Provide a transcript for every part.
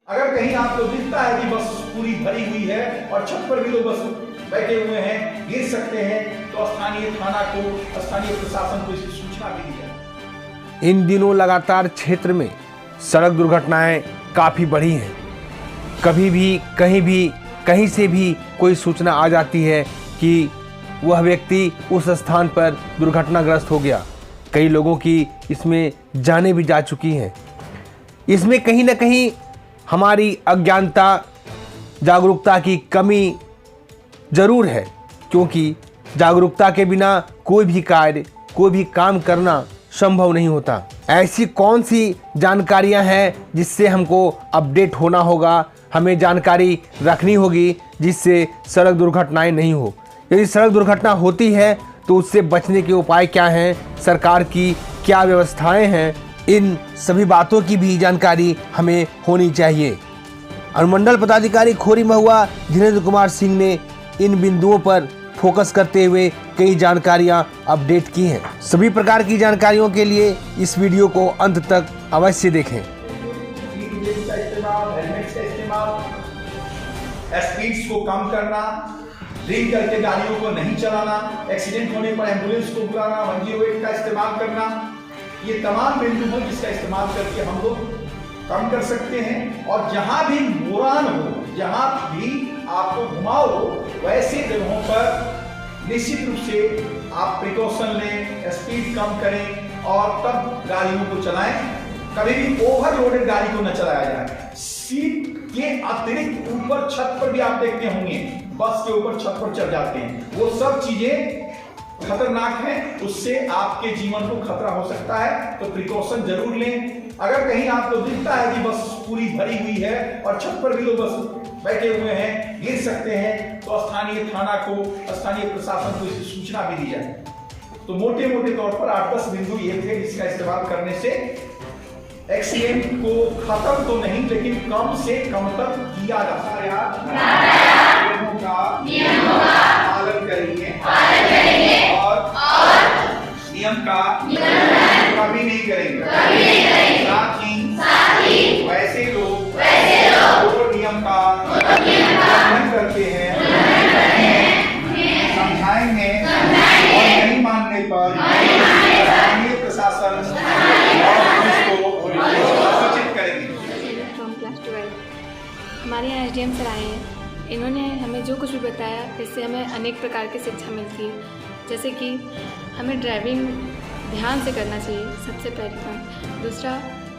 अगर कहीं आपको दिखता है कि बस पूरी भरी हुई है और छत पर भी लोग बस बैठे हुए हैं, गिर सकते हैं, तो स्थानीय थाना को, स्थानीय प्रशासन को इसकी सूचना भी दी जाए। इन दिनों लगातार क्षेत्र में सड़क दुर्घटनाएं काफ़ी बढ़ी हैं। कभी भी कहीं से भी कोई सूचना आ जाती है कि वह व्यक्ति उस स्थान पर दुर्घटनाग्रस्त हो गया। कई लोगों की इसमें जानें भी जा चुकी हैं। इसमें कहीं ना कहीं हमारी अज्ञानता, जागरूकता की कमी जरूर है, क्योंकि जागरूकता के बिना कोई भी कार्य, कोई भी काम करना संभव नहीं होता। ऐसी कौन सी जानकारियां हैं जिससे हमको अपडेट होना होगा, हमें जानकारी रखनी होगी जिससे सड़क दुर्घटनाएं नहीं हो। यदि सड़क दुर्घटना होती है तो उससे बचने के उपाय क्या हैं, सरकार की क्या व्यवस्थाएं हैं, इन सभी बातों की भी जानकारी हमें होनी चाहिए। अनुमंडल पदाधिकारी खोरी महुआ धीरेन्द्र कुमार सिंह ने इन बिंदुओं पर फोकस करते हुए कई जानकारियां अपडेट की हैं। सभी प्रकार की जानकारियों के लिए इस वीडियो को अंत तक अवश्य देखें। स्पीड्स को कम करना, ड्रिंक करके गाड़ियों को नहीं चलाना, एक्सीडेंट होने पर एम्बुलेंस को बुलाना, 108 का इस्तेमाल करना, ये तमाम बिंदु हैं जिसका इस्तेमाल करके हम लोग कम कर सकते हैं। और जहां भी मोरान हो, जहां भी आपको घुमाव हो, वैसे जगहों पर निश्चित रूप से आप प्रिकॉशन लें, स्पीड कम करें और तब गाड़ियों को चलाएं। कभी भी ओवरलोडेड गाड़ी को न चलाया जाए। सीट के अतिरिक्त ऊपर छत पर भी आप देखते होंगे, बस के ऊपर छत पर चढ़ जाते हैं, वो सब चीजें खतरनाक है, उससे आपके जीवन को खतरा हो सकता है, तो प्रिकॉशन जरूर लें। अगर कहीं आपको दिखता है कि बस पूरी भरी हुई है और छत पर भी लोग बस बैठे हुए हैं, गिर सकते हैं, तो स्थानीय थाना को, स्थानीय प्रशासन को इसकी सूचना भी दी जाए। तो मोटे मोटे तौर पर 8-10 बिंदु ये थे जिसका इस्तेमाल करने से एक्सीडेंट को खत्म तो नहीं लेकिन कम से कम तक किया जा सकता है। नियमों का पालन करेंगे और नियम का कभी नहीं करेंगे। साथ ही वैसे लोग जो नियम का उल्लंघन करते हैं समझाएंगे और नहीं मानने पर स्थानीय प्रशासन और सूचित करेंगे। क्लास 12 हमारे यहाँ एसडीएम सर आए हैं। इन्होंने हमें जो कुछ भी बताया इससे हमें अनेक प्रकार की शिक्षा मिलती है, जैसे कि हमें ड्राइविंग ध्यान से करना चाहिए, सबसे पहली बात। दूसरा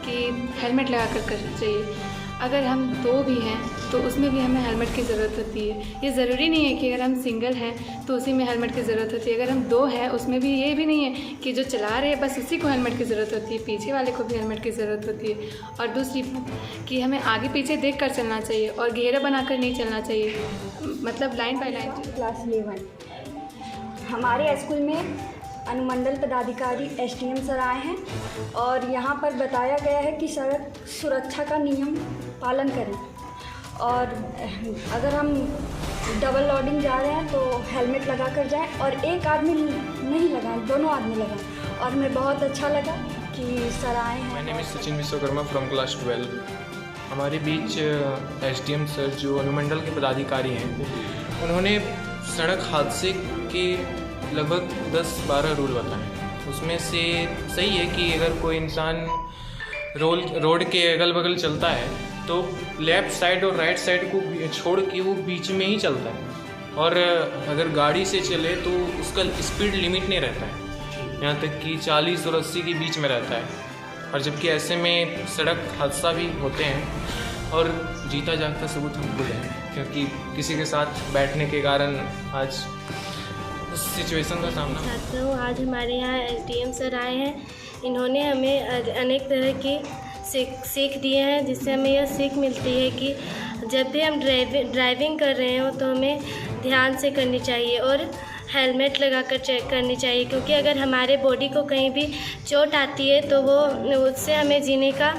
कि हेलमेट लगा कर करना चाहिए। अगर हम दो भी हैं तो उसमें भी हमें हेलमेट की ज़रूरत होती है। ये ज़रूरी नहीं है कि अगर हम सिंगल हैं तो उसी में हेलमेट की ज़रूरत होती है। अगर हम दो हैं उसमें भी ये भी नहीं है कि जो चला रहे हैं बस उसी को हेलमेट की ज़रूरत होती है, पीछे वाले को भी हेलमेट की ज़रूरत होती है। और दूसरी बात कि हमें आगे पीछे देख कर चलना चाहिए और घेरा बनाकर नहीं चलना चाहिए, मतलब लाइन बाय लाइन। क्लास 11 हमारे स्कूल में अनुमंडल पदाधिकारी एसडीएम सर आए हैं और यहाँ पर बताया गया है कि सड़क सुरक्षा का नियम पालन करें और अगर हम डबल लोडिंग जा रहे हैं तो हेलमेट लगा कर जाएं और एक आदमी नहीं लगाएं, दोनों आदमी लगाएं। और हमें बहुत अच्छा लगा कि सर आए हैं। My name is Sachin Vishwakarma from class 12। हमारे बीच एसडीएम सर जो अनुमंडल के पदाधिकारी हैं, उन्होंने सड़क हादसे के लगभग 10-12 रूल बताएं। उसमें से सही है कि अगर कोई इंसान रोड के अगल बगल चलता है तो लेफ़्ट साइड और राइट साइड को छोड़ के वो बीच में ही चलता है। और अगर गाड़ी से चले तो उसका स्पीड लिमिट नहीं रहता है, यहाँ तक कि 40 और 80 के बीच में रहता है। और जबकि ऐसे में सड़क हादसा भी होते हैं और जीता जागता सबूत हम खुद हैं, क्योंकि किसी के साथ बैठने के कारण आज उस सिचुएशन का सामना। छात्रों, आज हमारे यहाँ एसडीएम सर आए हैं। इन्होंने हमें अनेक तरह की सीख दिए हैं, जिससे हमें यह सीख मिलती है कि जब भी हम ड्राइविंग कर रहे हो तो हमें ध्यान से करनी चाहिए और हेलमेट लगा कर चेक करनी चाहिए, क्योंकि अगर हमारे बॉडी को कहीं भी चोट आती है तो वो उससे हमें जीने का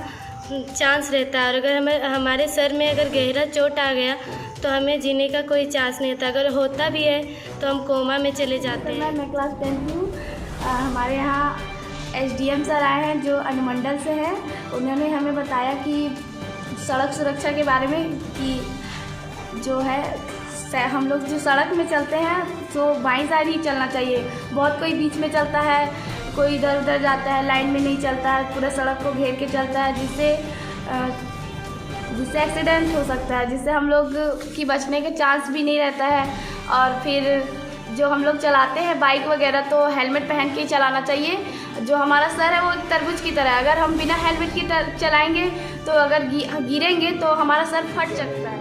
चांस रहता है। और अगर हमारे सर में अगर गहरा चोट आ गया तो हमें जीने का कोई चांस नहीं होता। अगर होता भी है तो हम कोमा में चले जाते हैं। मैं क्लास 10 हूँ। हमारे यहाँ एसडीएम सर आए हैं जो अनुमंडल से हैं। उन्होंने हमें बताया कि सड़क सुरक्षा के बारे में कि जो है हम लोग जो सड़क में चलते हैं तो बाईं साइड ही चलना चाहिए। बहुत कोई बीच में चलता है, कोई इधर उधर जाता है, लाइन में नहीं चलता है, पूरा सड़क को घेर के चलता है, जिससे एक्सीडेंट हो सकता है, जिससे हम लोग की बचने के चांस भी नहीं रहता है। और फिर जो हम लोग चलाते हैं बाइक वगैरह तो हेलमेट पहन के ही चलाना चाहिए। जो हमारा सर है वो एक तरबूज की तरह है, अगर हम बिना हेलमेट के चलाएंगे तो अगर गिरेंगे तो हमारा सर फट सकता है।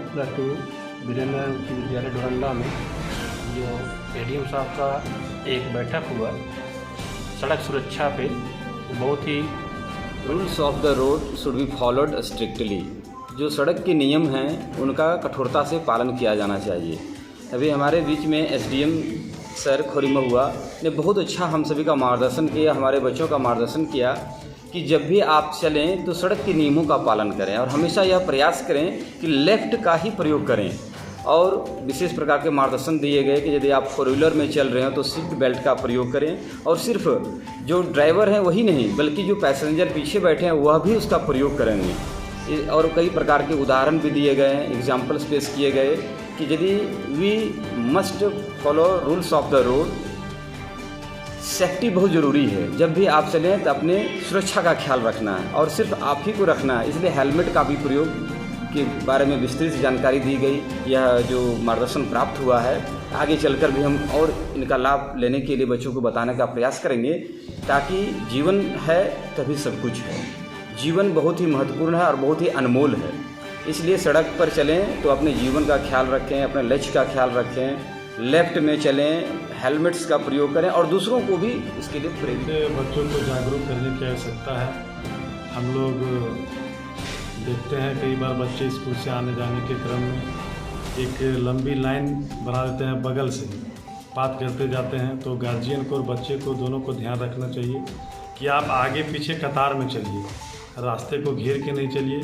वीरेंद्र उच्च विद्यालय डोरंडा में जो एडीएम साहब का एक बैठक हुआ सड़क सुरक्षा पे, बहुत ही rules of the road should be followed strictly. जो सड़क के नियम हैं उनका कठोरता से पालन किया जाना चाहिए। अभी हमारे बीच में एसडीएम सर खोरीमहुआ ने बहुत अच्छा हम सभी का मार्गदर्शन किया, हमारे बच्चों का मार्गदर्शन किया कि जब भी आप चलें तो सड़क के नियमों का पालन करें और हमेशा यह प्रयास करें कि लेफ़्ट का ही प्रयोग करें। और विशेष प्रकार के मार्गदर्शन दिए गए कि यदि आप 4 व्हीलर में चल रहे हो तो सीट बेल्ट का प्रयोग करें, और सिर्फ जो ड्राइवर हैं वही नहीं बल्कि जो पैसेंजर पीछे बैठे हैं वह भी उसका प्रयोग करेंगे। और कई प्रकार के उदाहरण भी दिए गए हैं, एग्जाम्पल्स पेश किए गए कि यदि we must follow rules of the road, safety बहुत ज़रूरी है। जब भी आप चलें तो अपने सुरक्षा का ख्याल रखना है और सिर्फ आप ही को रखना है, इसलिए हेलमेट का भी प्रयोग के बारे में विस्तृत जानकारी दी गई। यह जो मार्गदर्शन प्राप्त हुआ है आगे चलकर भी हम और इनका लाभ लेने के लिए बच्चों को बताने का प्रयास करेंगे, ताकि जीवन है तभी सब कुछ है। जीवन बहुत ही महत्वपूर्ण है और बहुत ही अनमोल है, इसलिए सड़क पर चलें तो अपने जीवन का ख्याल रखें, अपने लक्ष्य का ख्याल रखें, लेफ्ट में चलें, हेलमेट्स का प्रयोग करें और दूसरों को भी इसके लिए प्रेरित। बच्चों को जागरूक करने की आवश्यकता है। हम लोग देखते हैं कई बार बच्चे स्कूल से आने जाने के क्रम में एक लंबी लाइन बना देते हैं, बगल से बात करते जाते हैं। तो गार्जियन को और बच्चे को दोनों को ध्यान रखना चाहिए कि आप आगे पीछे कतार में चलिए, रास्ते को घेर के नहीं चलिए,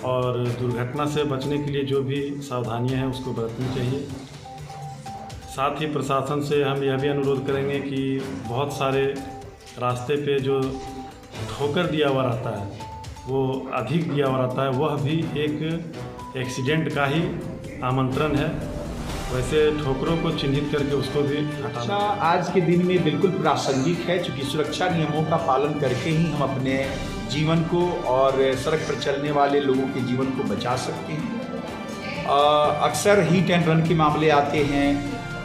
और दुर्घटना से बचने के लिए जो भी सावधानियां हैं उसको बरतनी चाहिए। साथ ही प्रशासन से हम यह भी अनुरोध करेंगे कि बहुत सारे रास्ते पे जो ठोकर दिया हुआ रहता है वो अधिक दिया हुआ रहता है, वह भी एक एक्सीडेंट का ही आमंत्रण है। वैसे ठोकरों को चिन्हित करके उसको भी अच्छा आज के दिन में बिल्कुल प्रासंगिक है, क्योंकि सुरक्षा नियमों का पालन करके ही हम अपने जीवन को और सड़क पर चलने वाले लोगों के जीवन को बचा सकते हैं। अक्सर हिट एंड रन के मामले आते हैं,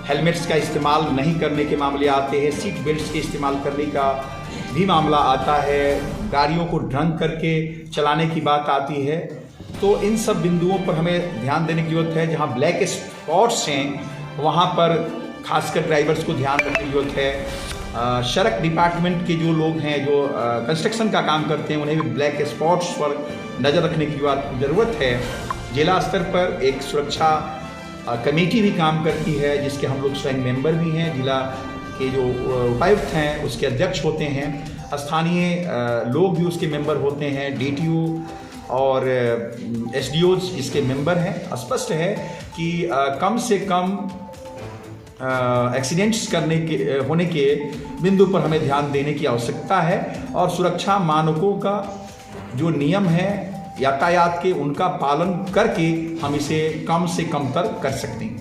हेलमेट्स का इस्तेमाल नहीं करने के मामले आते हैं, सीट बेल्ट्स के इस्तेमाल करने का भी मामला आता है, गाड़ियों को ड्रंक करके चलाने की बात आती है। तो इन सब बिंदुओं पर हमें ध्यान देने की ज़रूरत है। जहाँ ब्लैक स्पॉट्स हैं वहाँ पर खासकर ड्राइवर्स को ध्यान रखने की ज़रूरत है। सड़क डिपार्टमेंट के जो लोग हैं जो कंस्ट्रक्शन का काम करते हैं उन्हें भी ब्लैक स्पॉट्स पर नज़र रखने की ज़रूरत है। जिला स्तर पर एक सुरक्षा कमेटी भी काम करती है जिसके हम लोग स्वयं मेंबर भी हैं। जिला के जो उपायुक्त हैं उसके अध्यक्ष होते हैं, स्थानीय लोग भी उसके मेंबर होते हैं, डीटीओ और एसडीओज इसके मेंबर हैं। स्पष्ट है कि कम से कम एक्सीडेंट्स होने के बिंदु पर हमें ध्यान देने की आवश्यकता है और सुरक्षा मानकों का जो नियम है यातायात के उनका पालन करके हम इसे कम से कम तर कर सकते हैं।